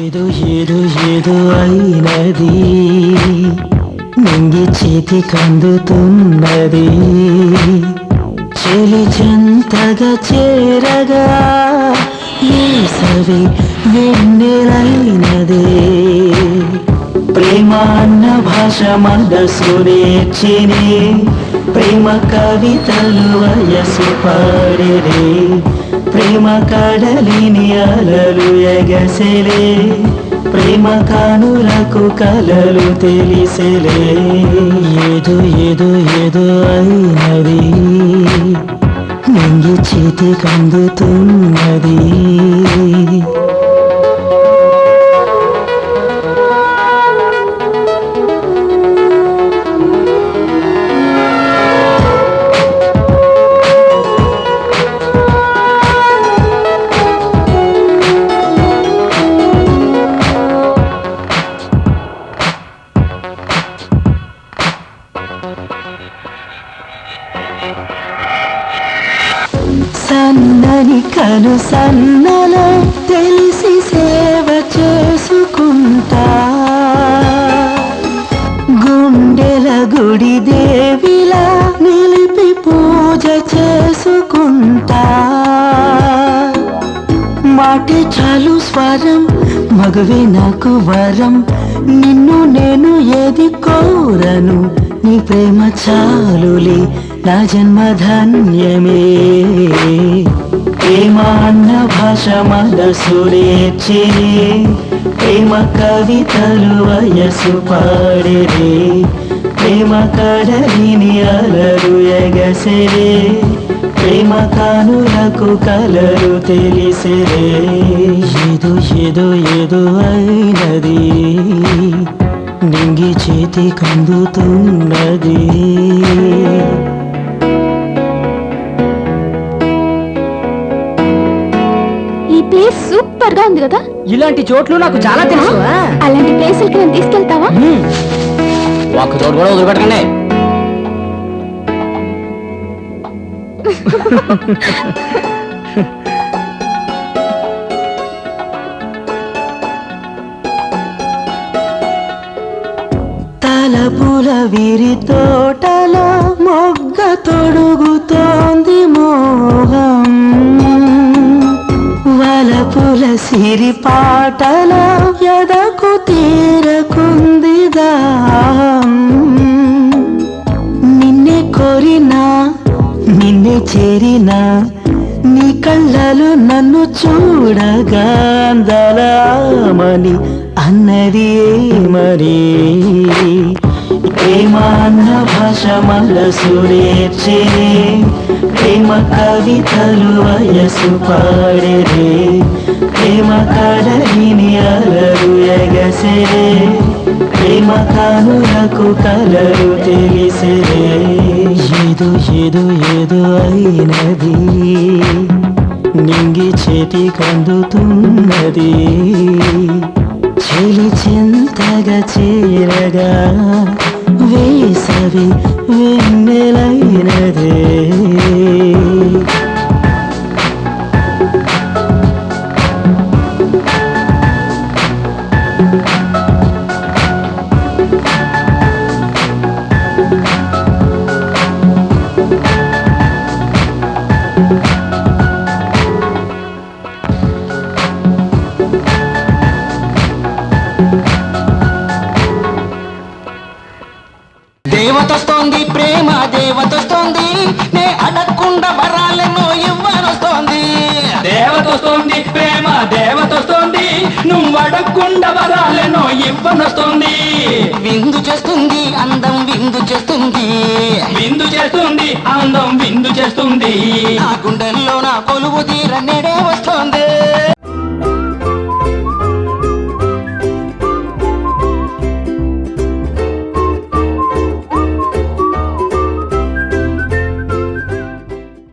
ఏదో ఏదో ఏదో అయినది నింగి చేతికి అందుతున్నది చెలి చెంతగా చేరగా వేసవి వెన్నెలైనదే ప్రేమ అన్న భాష మనసు నేర్చినే ప్రేమ కవితలు వయసు పాడిరే ప్రేమ కడలిని అలలు ఎగసెలే ప్రేమ కానులకు కలలు తెలిసెలే ఏదో ఏదో ఏదో అయినది నింగి చేతికి అందుతున్నది సన్నని కను సన్నలో తెలిసి సేవ చేసుకుంటా గుండెల గుడి దేవిలా నిలిపి పూజ చేసుకుంటా మాటే చాలు స్వరం మగవే నాకు వరం నిన్ను నేను ఏది కోరను నీ ప్రేమ చాలులే నా జన్మ ధన్యమే ప్రేమ అన్న భాష మనసు నేర్చినే ప్రేమ కవితలు వయసు పాడిరే ప్రేమ కడలిని అలలు ఎగసెలే ప్రేమ కానులకు కలలు తెలిసెలే ఏదో ఏదో ఏదో అయినది నింగి చేతికి అందుతున్నది సూపర్ గా ఉంది కదా. ఇలాంటి చోట్లు నాకు చాలా తెలుసు. అలాంటి ప్లేసులకి నేను తీసుకెళ్తావా? ఒక్క చోటు కూడా వదిలిపెట్టకండి. తలపుల విరి తోటలో మొగ్గ తొడుగుతోంది మోహం వలపుల సిరి పాటలో ఎదకు తీరకుంది దాహం నిన్నే కోరినా నిన్నే చేరినా నీ కళ్ళలు నన్ను చూడగా అందలామని అన్నది ఏమని ప్రేమ అన్న భాష మనసు నేర్చినే ప్రేమ కవితలు వయసు పాడిరే ప్రేమ కడలిని అలలు ఎగసెలే ప్రేమ కానులకు కలలు తెలిసెలే ఏదో ఏదో ఏదో అయినది నింగి చేతికి అందుతున్నది చెలి చెంతగా చేరగా వేసవి వెన్నెలైనదే దేవతొస్తోంది ప్రేమ దేవతొస్తోంది నే అడగకుండా వరాలెన్నో ఇవ్వనొస్తోంది దేవతొస్తోంది ప్రేమ దేవతొస్తోంది నువ్వు అడగకుండా వరాలెన్నో ఇవ్వనొస్తోంది విందు చేస్తుంది అందం విందు చేస్తుంది విందు చేస్తుంది అందం విందు చేస్తుంది నా గుండెల్లో నా కొలువు తీర నెడే వస్తోంది